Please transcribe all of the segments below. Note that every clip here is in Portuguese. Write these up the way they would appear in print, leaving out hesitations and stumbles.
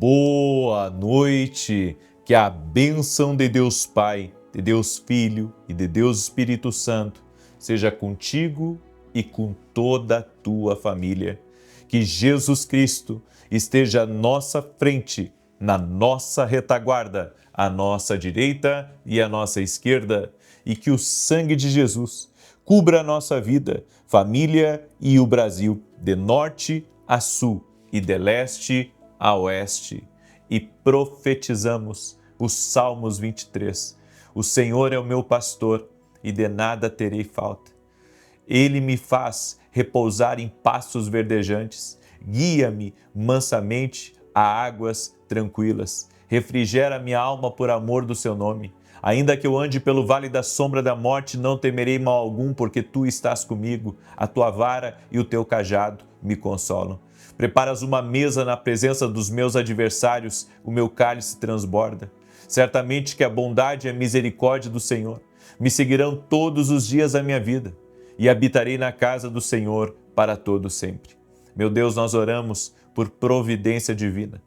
Boa noite, que a bênção de Deus Pai, de Deus Filho e de Deus Espírito Santo seja contigo e com toda a tua família. Que Jesus Cristo esteja à nossa frente, na nossa retaguarda, à nossa direita e à nossa esquerda, e que o sangue de Jesus cubra a nossa vida, família e o Brasil, de norte a sul e de leste a oeste. E profetizamos os Salmos 23. O Senhor é o meu pastor e de nada terei falta. Ele me faz repousar em pastos verdejantes, guia-me mansamente a águas tranquilas, refrigera minha alma por amor do seu nome. Ainda que eu ande pelo vale da sombra da morte, não temerei mal algum, porque tu estás comigo, a tua vara e o teu cajado me consolam. Preparas uma mesa na presença dos meus adversários, o meu cálice transborda. Certamente que a bondade e a misericórdia do Senhor me seguirão todos os dias da minha vida, e habitarei na casa do Senhor para todo sempre. Meu Deus, nós oramos por providência divina,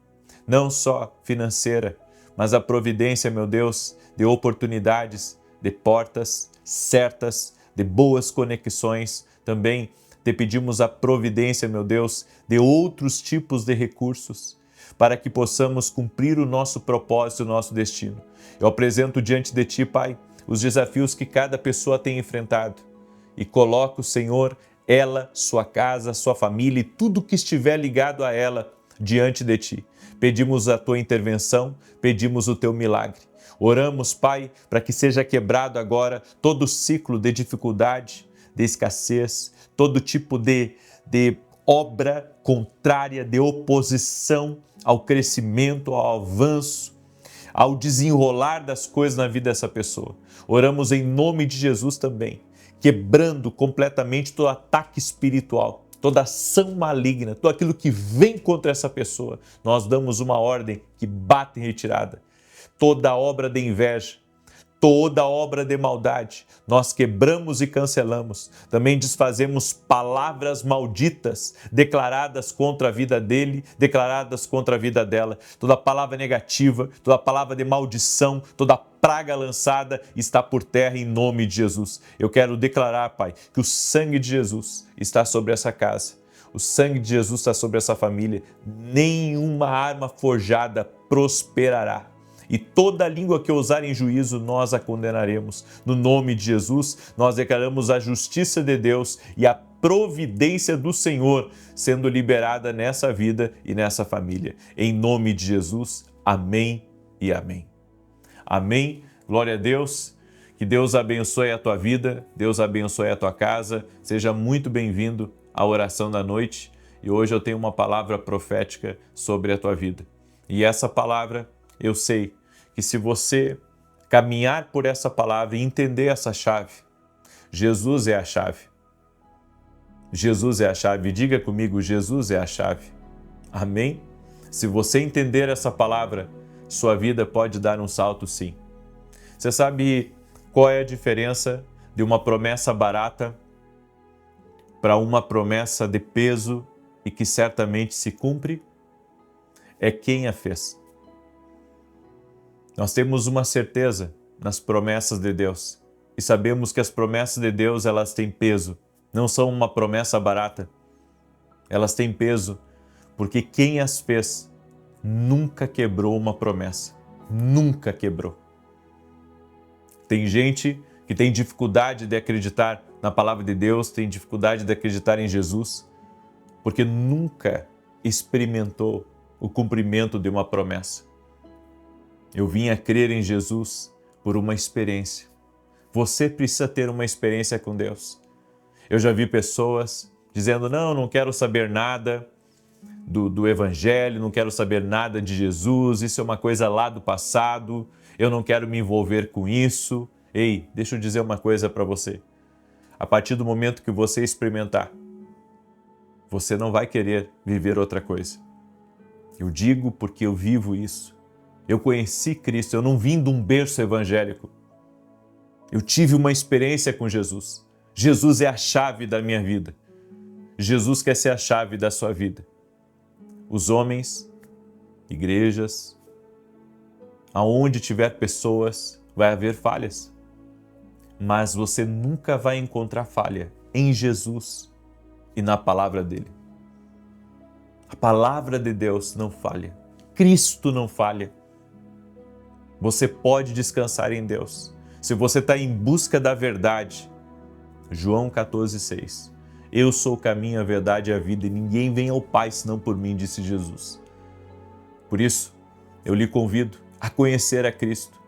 não só financeira, mas a providência, meu Deus, de oportunidades, de portas certas, de boas conexões. Também te pedimos a providência, meu Deus, de outros tipos de recursos, para que possamos cumprir o nosso propósito, o nosso destino. Eu apresento diante de Ti, Pai, os desafios que cada pessoa tem enfrentado e coloco, Senhor, ela, sua casa, sua família e tudo que estiver ligado a ela diante de Ti. Pedimos a Tua intervenção, pedimos o Teu milagre. Oramos, Pai, para que seja quebrado agora todo o ciclo de dificuldade, de escassez, todo tipo de obra contrária, de oposição ao crescimento, ao avanço, ao desenrolar das coisas na vida dessa pessoa. Oramos em nome de Jesus também, quebrando completamente todo ataque espiritual, toda ação maligna, tudo aquilo que vem contra essa pessoa. Nós damos uma ordem que bate em retirada. Toda obra de inveja, toda obra de maldade, nós quebramos e cancelamos. Também desfazemos palavras malditas declaradas contra a vida dele, declaradas contra a vida dela. Toda palavra negativa, toda palavra de maldição, toda praga lançada está por terra em nome de Jesus. Eu quero declarar, Pai, que o sangue de Jesus está sobre essa casa. O sangue de Jesus está sobre essa família. Nenhuma arma forjada prosperará. E toda língua que ousar em juízo, nós a condenaremos. No nome de Jesus, nós declaramos a justiça de Deus e a providência do Senhor sendo liberada nessa vida e nessa família. Em nome de Jesus, amém e amém. Amém. Glória a Deus. Que Deus abençoe a tua vida, Deus abençoe a tua casa. Seja muito bem-vindo à oração da noite. E hoje eu tenho uma palavra profética sobre a tua vida. E essa palavra, eu sei que se você caminhar por essa palavra e entender essa chave, Jesus é a chave. Jesus é a chave. Diga comigo, Jesus é a chave. Amém? Se você entender essa palavra, sua vida pode dar um salto sim. Você sabe qual é a diferença de uma promessa barata para uma promessa de peso e que certamente se cumpre? É quem a fez. Nós temos uma certeza nas promessas de Deus e sabemos que as promessas de Deus, elas têm peso. Não são uma promessa barata. Elas têm peso porque quem as fez nunca quebrou uma promessa. Nunca quebrou. Tem gente que tem dificuldade de acreditar na palavra de Deus, tem dificuldade de acreditar em Jesus, porque nunca experimentou o cumprimento de uma promessa. Eu vim a crer em Jesus por uma experiência. Você precisa ter uma experiência com Deus. Eu já vi pessoas dizendo, não quero saber nada do Evangelho, não quero saber nada de Jesus, isso é uma coisa lá do passado, eu não quero me envolver com isso. Ei, deixa eu dizer uma coisa para você. A partir do momento que você experimentar, você não vai querer viver outra coisa. Eu digo porque eu vivo isso. Eu conheci Cristo, eu não vim de um berço evangélico. Eu tive uma experiência com Jesus. Jesus é a chave da minha vida. Jesus quer ser a chave da sua vida. Os homens igrejas, aonde tiver pessoas, vai haver falhas. Mas você nunca vai encontrar falha em Jesus e na palavra dele. A palavra de Deus não falha. Cristo não falha. Você pode descansar em Deus. Se você está em busca da verdade, João 14,6. Eu sou o caminho, a verdade e a vida, e ninguém vem ao Pai senão por mim, disse Jesus. Por isso, eu lhe convido a conhecer a Cristo.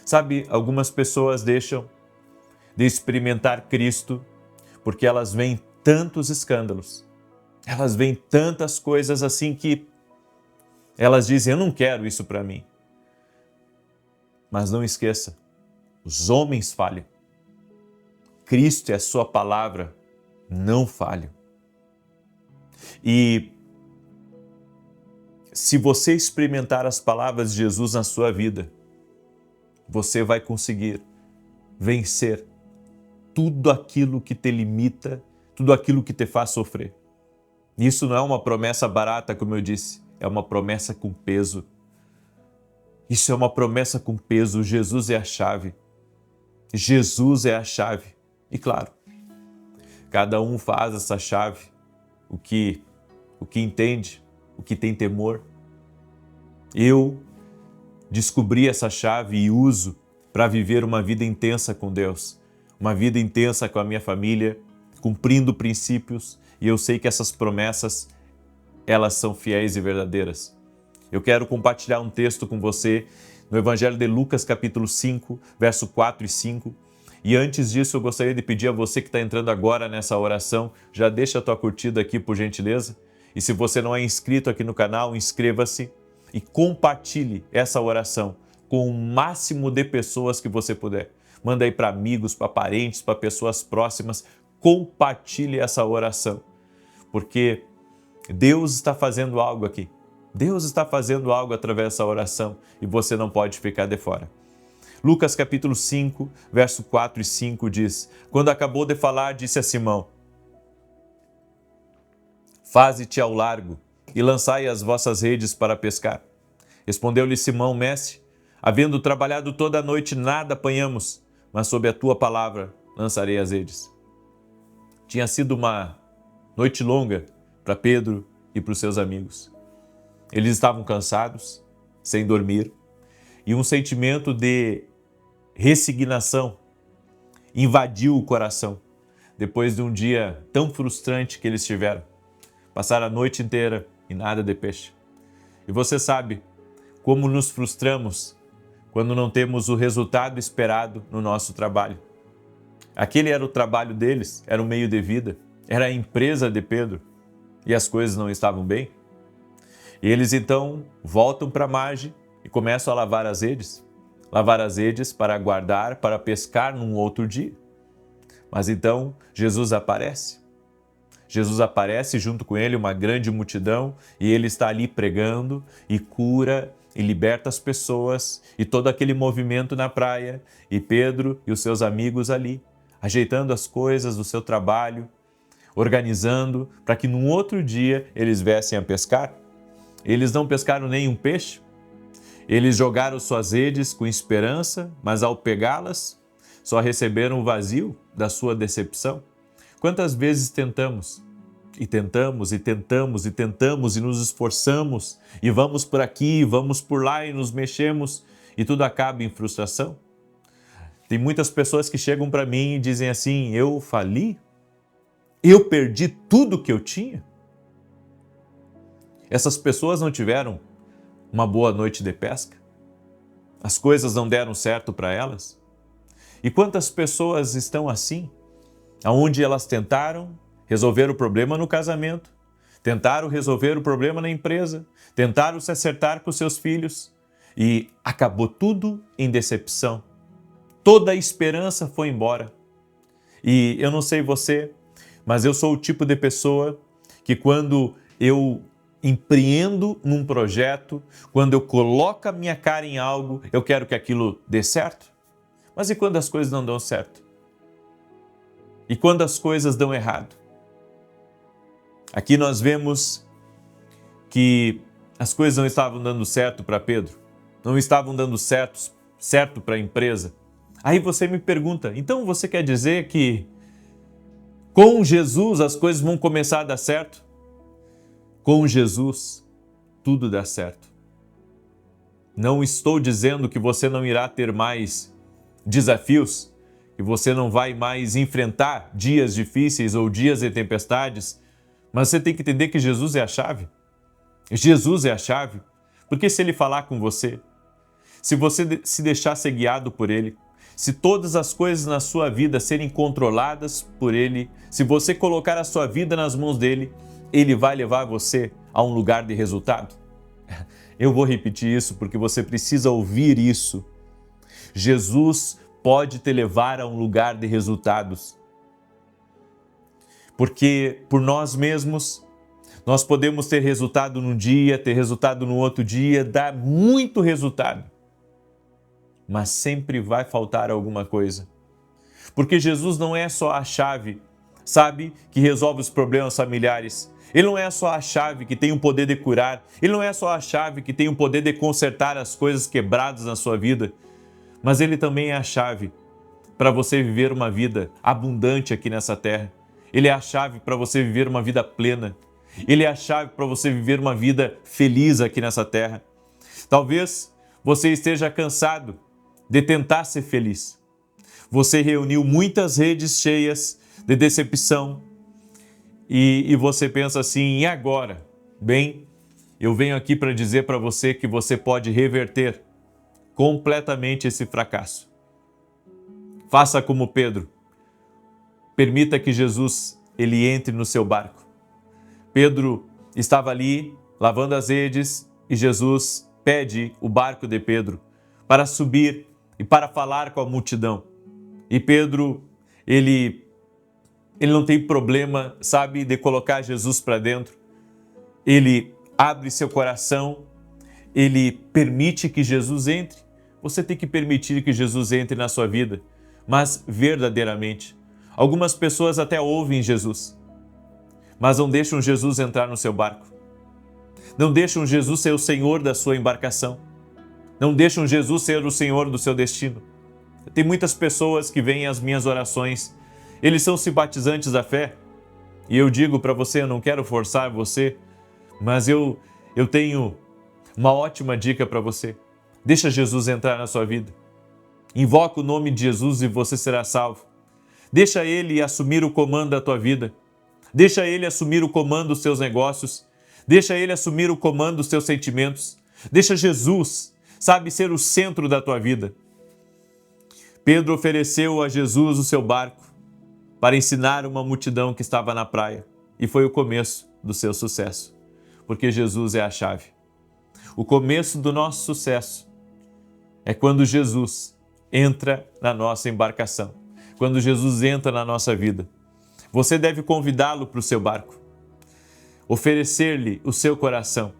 Sabe, algumas pessoas deixam de experimentar Cristo porque elas veem tantos escândalos, elas veem tantas coisas assim que elas dizem, eu não quero isso para mim. Mas não esqueça, os homens falham. Cristo e a sua palavra não falham. E se você experimentar as palavras de Jesus na sua vida, você vai conseguir vencer tudo aquilo que te limita, tudo aquilo que te faz sofrer. Isso não é uma promessa barata, como eu disse, é uma promessa com peso. Isso é uma promessa com peso. Jesus é a chave. Jesus é a chave. E claro, cada um faz essa chave, o que entende, o que tem temor. Eu descobri essa chave e uso para viver uma vida intensa com Deus, uma vida intensa com a minha família, cumprindo princípios, e eu sei que essas promessas, elas são fiéis e verdadeiras. Eu quero compartilhar um texto com você no Evangelho de Lucas, capítulo 5, verso 4 e 5. E antes disso, eu gostaria de pedir a você que está entrando agora nessa oração, já deixa a tua curtida aqui, por gentileza. E se você não é inscrito aqui no canal, inscreva-se e compartilhe essa oração com o máximo de pessoas que você puder. Manda aí para amigos, para parentes, para pessoas próximas. Compartilhe essa oração, porque Deus está fazendo algo aqui. Deus está fazendo algo através dessa oração e você não pode ficar de fora. Lucas capítulo 5, verso 4 e 5 diz, quando acabou de falar, disse a Simão, faze-te ao largo e lançai as vossas redes para pescar. Respondeu-lhe Simão, mestre, havendo trabalhado toda a noite, nada apanhamos, mas sob a tua palavra lançarei as redes. Tinha sido uma noite longa para Pedro e para os seus amigos. Eles estavam cansados, sem dormir, e um sentimento de resignação invadiu o coração, depois de um dia tão frustrante que eles tiveram. Passaram a noite inteira e nada de peixe. E você sabe como nos frustramos quando não temos o resultado esperado no nosso trabalho. Aquele era o trabalho deles, era o meio de vida, era a empresa de Pedro, e as coisas não estavam bem. E eles então voltam para a margem e começam a lavar as redes para guardar, para pescar num outro dia. Mas então Jesus aparece. Jesus aparece junto com ele uma grande multidão e ele está ali pregando e cura e liberta as pessoas e todo aquele movimento na praia e Pedro e os seus amigos ali, ajeitando as coisas do seu trabalho, organizando para que num outro dia eles viessem a pescar. Eles não pescaram nenhum peixe, eles jogaram suas redes com esperança, mas ao pegá-las, só receberam o vazio da sua decepção. Quantas vezes tentamos, e tentamos, e tentamos, e tentamos, e nos esforçamos, e vamos por aqui, vamos por lá, e nos mexemos, e tudo acaba em frustração? Tem muitas pessoas que chegam para mim e dizem assim, eu fali? Eu perdi tudo que eu tinha? Essas pessoas não tiveram uma boa noite de pesca? As coisas não deram certo para elas? E quantas pessoas estão assim? Onde elas tentaram resolver o problema no casamento, tentaram resolver o problema na empresa, tentaram se acertar com seus filhos e acabou tudo em decepção. Toda a esperança foi embora. E eu não sei você, mas eu sou o tipo de pessoa que quando eu empreendo num projeto, quando eu coloco a minha cara em algo, eu quero que aquilo dê certo. Mas e quando as coisas não dão certo? E quando as coisas dão errado? Aqui nós vemos que As coisas não estavam dando certo para Pedro, não estavam dando certo para a empresa. Aí você me pergunta, então você quer dizer que com Jesus as coisas vão começar a dar certo? Com Jesus tudo dá certo. Não estou dizendo que você não irá ter mais desafios, que você não vai mais enfrentar dias difíceis ou dias de tempestades, mas você tem que entender que Jesus é a chave. Jesus é a chave, porque se Ele falar com você, se você se deixar ser guiado por Ele, se todas as coisas na sua vida serem controladas por Ele, se você colocar a sua vida nas mãos dEle, Ele vai levar você a um lugar de resultado. Eu vou repetir isso porque você precisa ouvir isso. Jesus pode te levar a um lugar de resultados. Porque por nós mesmos, nós podemos ter resultado num dia, ter resultado no outro dia, dar muito resultado. Mas sempre vai faltar alguma coisa. Porque Jesus não é só a chave, sabe, que resolve os problemas familiares. Ele não é só a chave que tem o poder de curar. Ele não é só a chave que tem o poder de consertar as coisas quebradas na sua vida. Mas Ele também é a chave para você viver uma vida abundante aqui nessa terra. Ele é a chave para você viver uma vida plena. Ele é a chave para você viver uma vida feliz aqui nessa terra. Talvez você esteja cansado de tentar ser feliz. Você reuniu muitas redes cheias de decepção e você pensa assim, e agora? Bem, eu venho aqui para dizer para você que você pode reverter completamente esse fracasso. Faça como Pedro. Permita que Jesus ele entre no seu barco. Pedro estava ali lavando as redes e Jesus pede o barco de Pedro para subir e para falar com a multidão. E Pedro, ele não tem problema, sabe, de colocar Jesus para dentro. Ele abre seu coração, ele permite que Jesus entre. Você tem que permitir que Jesus entre na sua vida, mas verdadeiramente. Algumas pessoas até ouvem Jesus, mas não deixam Jesus entrar no seu barco. Não deixam Jesus ser o Senhor da sua embarcação. Não deixam Jesus ser o Senhor do seu destino. Tem muitas pessoas que vêm às minhas orações. Eles são simpatizantes da fé. E eu digo para você, eu não quero forçar você, mas eu tenho uma ótima dica para você. Deixa Jesus entrar na sua vida. Invoca o nome de Jesus e você será salvo. Deixa Ele assumir o comando da tua vida. Deixa Ele assumir o comando dos seus negócios. Deixa Ele assumir o comando dos teus sentimentos. Deixa Jesus, sabe, ser o centro da tua vida. Pedro ofereceu a Jesus o seu barco para ensinar uma multidão que estava na praia. E foi o começo do seu sucesso, porque Jesus é a chave. O começo do nosso sucesso é quando Jesus entra na nossa embarcação, quando Jesus entra na nossa vida. Você deve convidá-lo para o seu barco, oferecer-lhe o seu coração.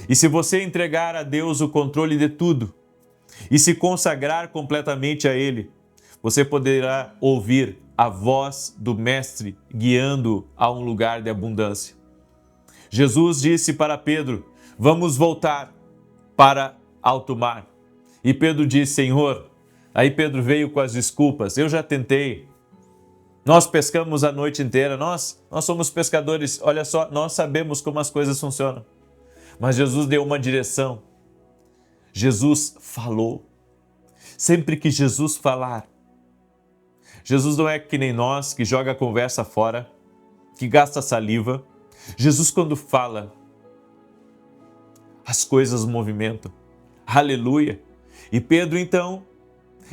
E se você entregar a Deus o controle de tudo e se consagrar completamente a Ele, você poderá ouvir a voz do Mestre guiando a um lugar de abundância. Jesus disse para Pedro, vamos voltar para alto mar. E Pedro disse, Senhor, aí Pedro veio com as desculpas, eu já tentei. Nós pescamos a noite inteira, nós somos pescadores, olha só, nós sabemos como as coisas funcionam. Mas Jesus deu uma direção. Jesus falou. Sempre que Jesus falar, Jesus não é que nem nós, que joga a conversa fora, que gasta saliva. Jesus, quando fala, as coisas movimentam. Aleluia! E Pedro, então,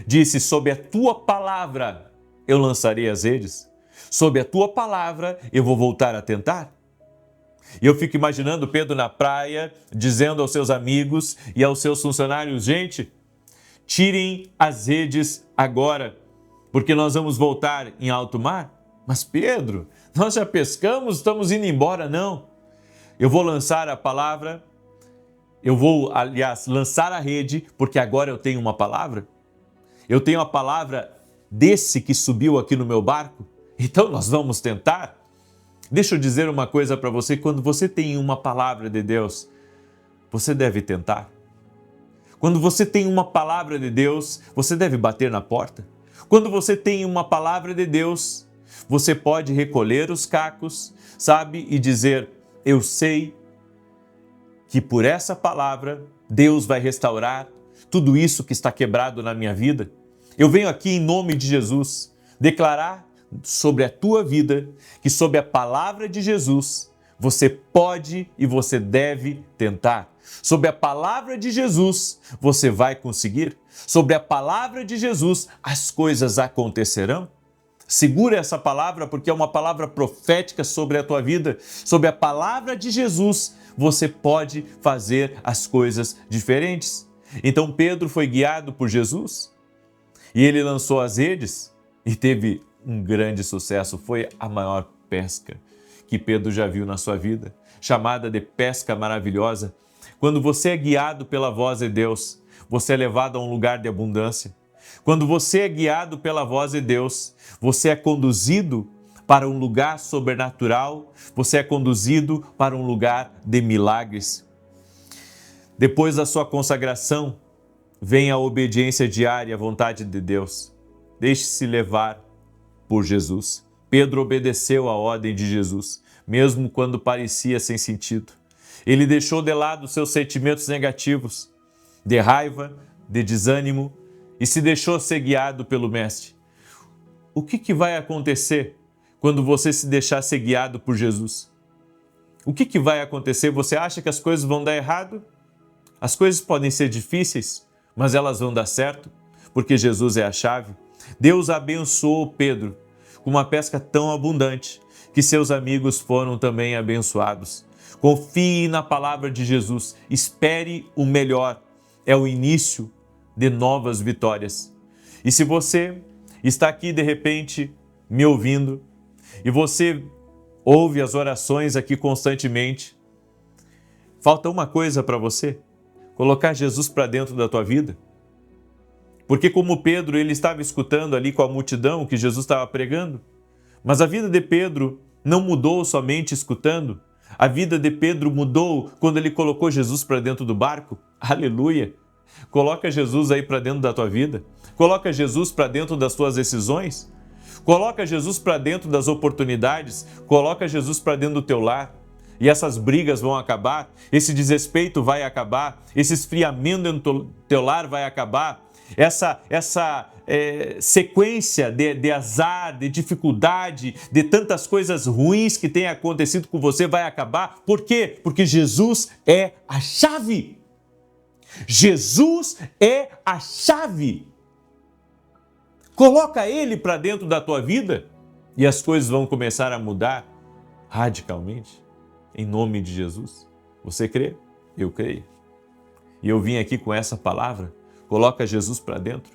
disse, sob a tua palavra eu lançarei as redes. Sob a tua palavra eu vou voltar a tentar. E eu fico imaginando Pedro na praia, dizendo aos seus amigos e aos seus funcionários, gente, tirem as redes agora, porque nós vamos voltar em alto mar. Mas Pedro, nós já pescamos, estamos indo embora, não. Eu vou lançar a palavra, eu vou, aliás, lançar a rede, porque agora eu tenho uma palavra. Eu tenho a palavra desse que subiu aqui no meu barco, então nós vamos tentar. Deixa eu dizer uma coisa para você, quando você tem uma palavra de Deus, você deve tentar. Quando você tem uma palavra de Deus, você deve bater na porta. Quando você tem uma palavra de Deus, você pode recolher os cacos, sabe, e dizer: eu sei que por essa palavra Deus vai restaurar tudo isso que está quebrado na minha vida. Eu venho aqui em nome de Jesus declarar sobre a tua vida que sob a palavra de Jesus você pode e você deve tentar. Sob a palavra de Jesus você vai conseguir. Sob a palavra de Jesus as coisas acontecerão. Segura essa palavra porque é uma palavra profética sobre a tua vida. Sob a palavra de Jesus você pode fazer as coisas diferentes. Então Pedro foi guiado por Jesus e ele lançou as redes e teve um grande sucesso. Foi a maior pesca que Pedro já viu na sua vida, chamada de pesca maravilhosa. Quando você é guiado pela voz de Deus, você é levado a um lugar de abundância. Quando você é guiado pela voz de Deus, você é conduzido para um lugar sobrenatural, você é conduzido para um lugar de milagres. Depois da sua consagração, vem a obediência diária à vontade de Deus. Deixe-se levar por Jesus. Pedro obedeceu à ordem de Jesus, mesmo quando parecia sem sentido. Ele deixou de lado seus sentimentos negativos, de raiva, de desânimo, e se deixou ser guiado pelo Mestre. O que vai acontecer quando você se deixar ser guiado por Jesus? O que vai acontecer? Você acha que as coisas vão dar errado? As coisas podem ser difíceis, mas elas vão dar certo, porque Jesus é a chave. Deus abençoou Pedro com uma pesca tão abundante que seus amigos foram também abençoados. Confie na palavra de Jesus, espere o melhor, é o início de novas vitórias. E se você está aqui de repente me ouvindo e você ouve as orações aqui constantemente, falta uma coisa para você: colocar Jesus para dentro da tua vida. Porque como Pedro, ele estava escutando ali com a multidão que Jesus estava pregando, mas a vida de Pedro não mudou somente escutando. A vida de Pedro mudou quando ele colocou Jesus para dentro do barco. Aleluia! Coloca Jesus aí para dentro da tua vida. Coloca Jesus para dentro das tuas decisões. Coloca Jesus para dentro das oportunidades. Coloca Jesus para dentro do teu lar. E essas brigas vão acabar, esse desrespeito vai acabar, esse esfriamento dentro do teu lar vai acabar. Essa sequência de azar, de dificuldade, de tantas coisas ruins que têm acontecido com você vai acabar. Por quê? Porque Jesus é a chave. Jesus é a chave. Coloca Ele para dentro da tua vida e as coisas vão começar a mudar radicalmente. Em nome de Jesus. Você crê? Eu creio. E eu vim aqui com essa palavra. Coloca Jesus para dentro.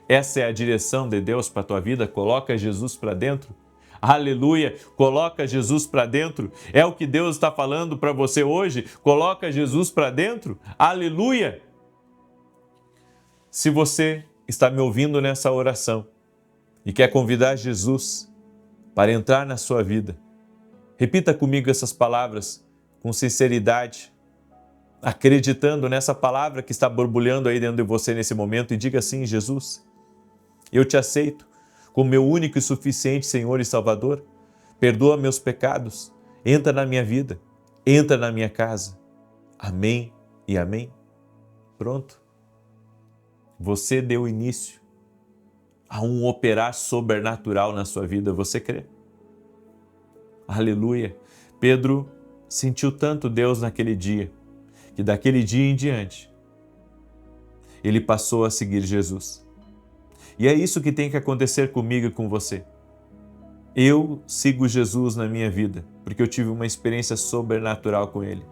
Essa é a direção de Deus para a tua vida. Coloca Jesus para dentro. Aleluia! Coloca Jesus para dentro. É o que Deus está falando para você hoje. Coloca Jesus para dentro. Aleluia! Se você está me ouvindo nessa oração e quer convidar Jesus para entrar na sua vida, repita comigo essas palavras com sinceridade, acreditando nessa palavra que está borbulhando aí dentro de você nesse momento e diga assim: Jesus, eu te aceito como meu único e suficiente Senhor e Salvador. Perdoa meus pecados, entra na minha vida, entra na minha casa. Amém e amém. Pronto. Você deu início a um operar sobrenatural na sua vida. Você crê? Aleluia! Pedro sentiu tanto Deus naquele dia, que daquele dia em diante, ele passou a seguir Jesus. E é isso que tem que acontecer comigo e com você. Eu sigo Jesus na minha vida, porque eu tive uma experiência sobrenatural com Ele.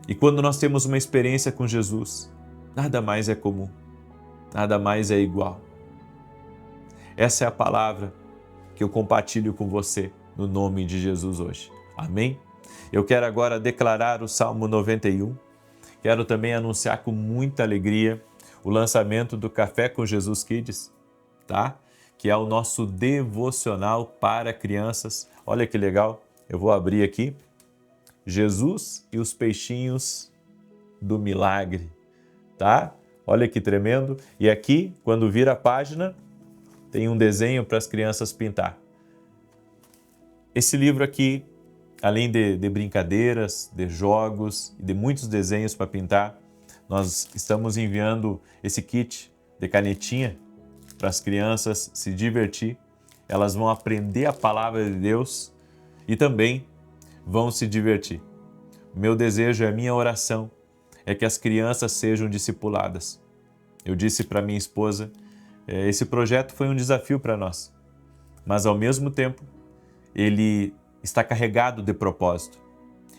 E quando nós temos uma experiência com Jesus, nada mais é comum, nada mais é igual. Essa é a palavra que eu compartilho com você no nome de Jesus hoje. Amém? Eu quero agora declarar o Salmo 91. Quero também anunciar com muita alegria o lançamento do Café com Jesus Kids, tá? Que é o nosso devocional para crianças. Olha que legal, eu vou abrir aqui. Jesus e os peixinhos do milagre, tá? Olha que tremendo. E aqui, quando vira a página, tem um desenho para as crianças pintar. Esse livro aqui, além de brincadeiras, de jogos e de muitos desenhos para pintar, nós estamos enviando esse kit de canetinha para as crianças se divertir. Elas vão aprender a palavra de Deus e também vão se divertir. Meu desejo e a minha oração é que as crianças sejam discipuladas. Eu disse para minha esposa, esse projeto foi um desafio para nós, mas ao mesmo tempo ele está carregado de propósito.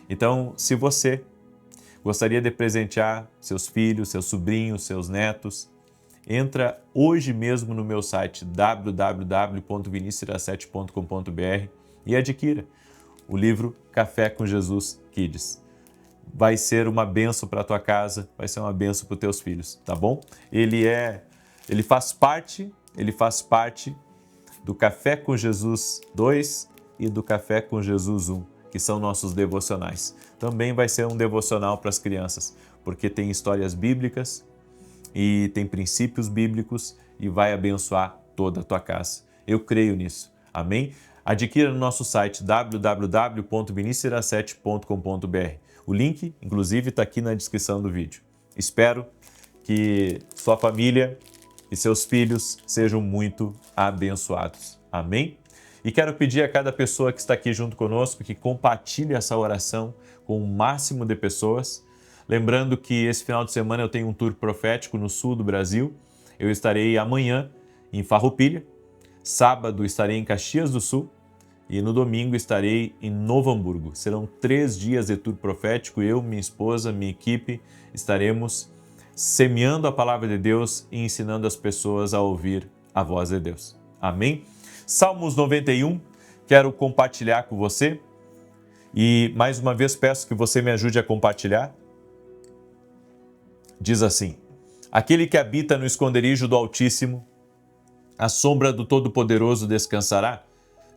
Então, se você gostaria de presentear seus filhos, seus sobrinhos, seus netos, entra hoje mesmo no meu site www.vinicius17.com.br e adquira o livro Café com Jesus Kids. Vai ser uma bênção para a tua casa, vai ser uma bênção para os teus filhos, tá bom? Ele faz parte do Café com Jesus 2 e do Café com Jesus 1, que são nossos devocionais. Também vai ser um devocional para as crianças, porque tem histórias bíblicas e tem princípios bíblicos e vai abençoar toda a tua casa. Eu creio nisso. Amém? Adquira no nosso site www.vinicius17.com.br. O link, inclusive, está aqui na descrição do vídeo. Espero que sua família e seus filhos sejam muito abençoados. Amém? E quero pedir a cada pessoa que está aqui junto conosco que compartilhe essa oração com o máximo de pessoas. Lembrando que esse final de semana eu tenho um tour profético no sul do Brasil. Eu estarei amanhã em Farroupilha, sábado estarei em Caxias do Sul e no domingo estarei em Novo Hamburgo. Serão 3 dias de tour profético. Eu, minha esposa, minha equipe estaremos semeando a palavra de Deus e ensinando as pessoas a ouvir a voz de Deus. Amém? Salmos 91, quero compartilhar com você e mais uma vez peço que você me ajude a compartilhar. Diz assim: aquele que habita no esconderijo do Altíssimo, à sombra do Todo-Poderoso descansará.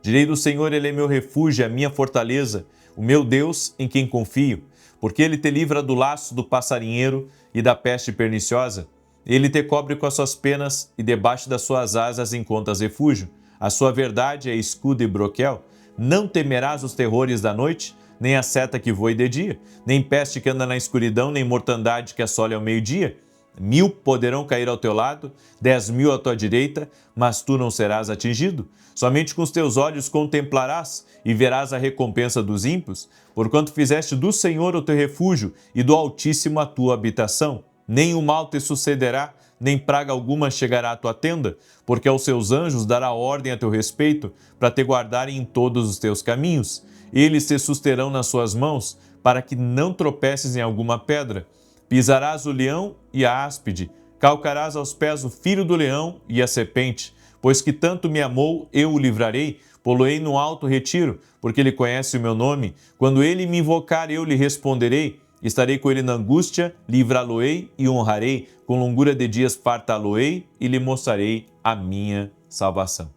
Direi do Senhor, Ele é meu refúgio, a minha fortaleza, o meu Deus em quem confio, porque Ele te livra do laço do passarinheiro e da peste perniciosa. Ele te cobre com as suas penas e debaixo das suas asas encontras refúgio. A sua verdade é escudo e broquel. Não temerás os terrores da noite, nem a seta que voe de dia, nem peste que anda na escuridão, nem mortandade que assole ao meio-dia. 1000 poderão cair ao teu lado, 10.000 à tua direita, mas tu não serás atingido. Somente com os teus olhos contemplarás e verás a recompensa dos ímpios, porquanto fizeste do Senhor o teu refúgio e do Altíssimo a tua habitação. Nem o mal te sucederá, nem praga alguma chegará à tua tenda, porque aos seus anjos dará ordem a teu respeito, para te guardarem em todos os teus caminhos. Eles te susterão nas suas mãos, para que não tropeces em alguma pedra. Pisarás o leão e a áspide, calcarás aos pés o filho do leão e a serpente. Pois que tanto me amou, eu o livrarei, pô-lo-ei no alto retiro, porque ele conhece o meu nome. Quando ele me invocar, eu lhe responderei. Estarei com ele na angústia, livrá-lo-ei e honrarei. Com longura de dias fartá-lo-ei e lhe mostrarei a minha salvação.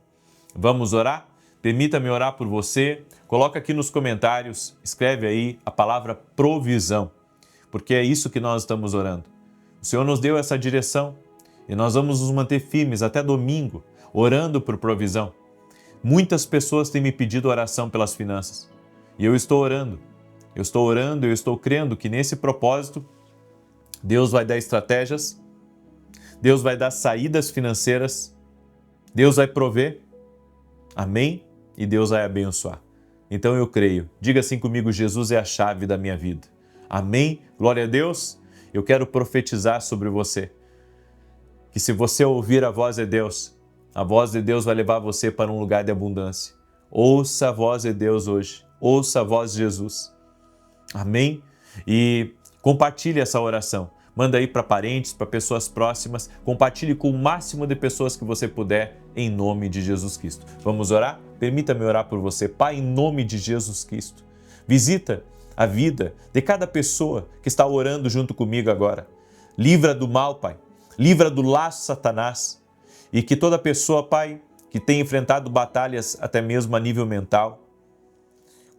Vamos orar? Permita-me orar por você. Coloca aqui nos comentários, escreve aí a palavra provisão, porque é isso que nós estamos orando. O Senhor nos deu essa direção e nós vamos nos manter firmes até domingo, orando por provisão. Muitas pessoas têm me pedido oração pelas finanças e eu estou orando. Eu estou crendo que nesse propósito Deus vai dar estratégias, Deus vai dar saídas financeiras, Deus vai prover, amém? E Deus vai abençoar. Então eu creio. Diga assim comigo: Jesus é a chave da minha vida. Amém? Glória a Deus. Eu quero profetizar sobre você, que se você ouvir a voz de Deus vai levar você para um lugar de abundância. Ouça a voz de Deus hoje, ouça a voz de Jesus. Amém? E compartilhe essa oração. Manda aí para parentes, para pessoas próximas. Compartilhe com o máximo de pessoas que você puder, em nome de Jesus Cristo. Vamos orar? Permita-me orar por você. Pai, em nome de Jesus Cristo, visita a vida de cada pessoa que está orando junto comigo agora. Livra do mal, Pai. Livra do laço Satanás. E que toda pessoa, Pai, que tem enfrentado batalhas até mesmo a nível mental,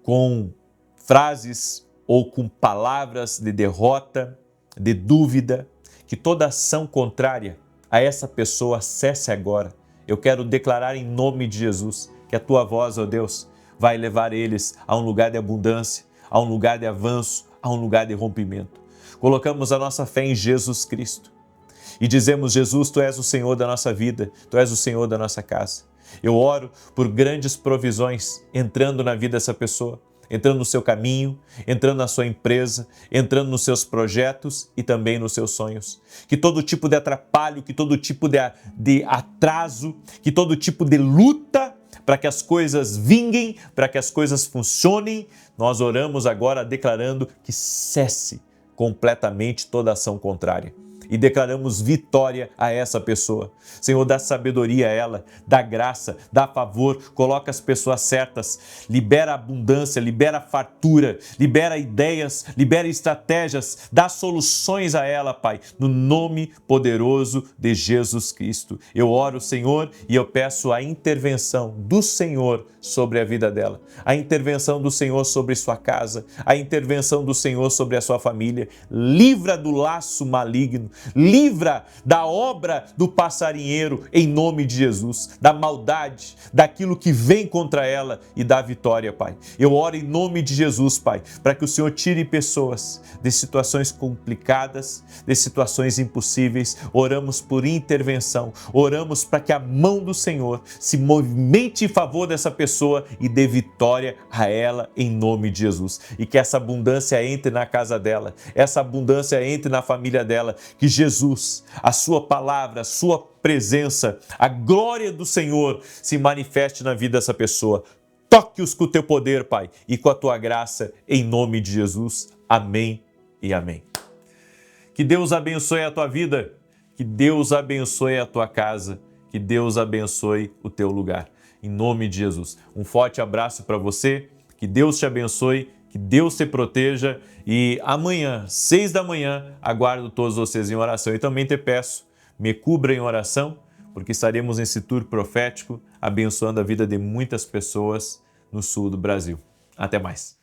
com frases ou com palavras de derrota, de dúvida, que toda ação contrária a essa pessoa cesse agora. Eu quero declarar em nome de Jesus que a tua voz, ó Deus, vai levar eles a um lugar de abundância, a um lugar de avanço, a um lugar de rompimento. Colocamos a nossa fé em Jesus Cristo e dizemos: Jesus, Tu és o Senhor da nossa vida, Tu és o Senhor da nossa casa. Eu oro por grandes provisões entrando na vida dessa pessoa, entrando no seu caminho, entrando na sua empresa, entrando nos seus projetos e também nos seus sonhos. Que todo tipo de atrapalho, que todo tipo de atraso, que todo tipo de luta para que as coisas vinguem, para que as coisas funcionem, nós oramos agora declarando que cesse completamente toda ação contrária. E declaramos vitória a essa pessoa. Senhor, dá sabedoria a ela, dá graça, dá favor, coloca as pessoas certas, libera abundância, libera fartura, libera ideias, libera estratégias, dá soluções a ela, Pai, no nome poderoso de Jesus Cristo. Eu oro, Senhor, e eu peço a intervenção do Senhor sobre a vida dela, a intervenção do Senhor sobre sua casa, a intervenção do Senhor sobre a sua família. Livra do laço maligno, livra da obra do passarinheiro em nome de Jesus, da maldade, daquilo que vem contra ela e da vitória, Pai. Eu oro em nome de Jesus, Pai, para que o Senhor tire pessoas de situações complicadas, de situações impossíveis. Oramos por intervenção, oramos para que a mão do Senhor se movimente em favor dessa pessoa e dê vitória a ela em nome de Jesus. E que essa abundância entre na casa dela, essa abundância entre na família dela, que Jesus, a sua palavra, a sua presença, a glória do Senhor se manifeste na vida dessa pessoa. Toque-os com o teu poder, Pai, e com a tua graça, em nome de Jesus. Amém e amém. Que Deus abençoe a tua vida, que Deus abençoe a tua casa, que Deus abençoe o teu lugar. Em nome de Jesus. Um forte abraço para você, que Deus te abençoe, que Deus te proteja e amanhã, 6 da manhã, aguardo todos vocês em oração. E também te peço, me cubra em oração, porque estaremos nesse tour profético abençoando a vida de muitas pessoas no sul do Brasil. Até mais.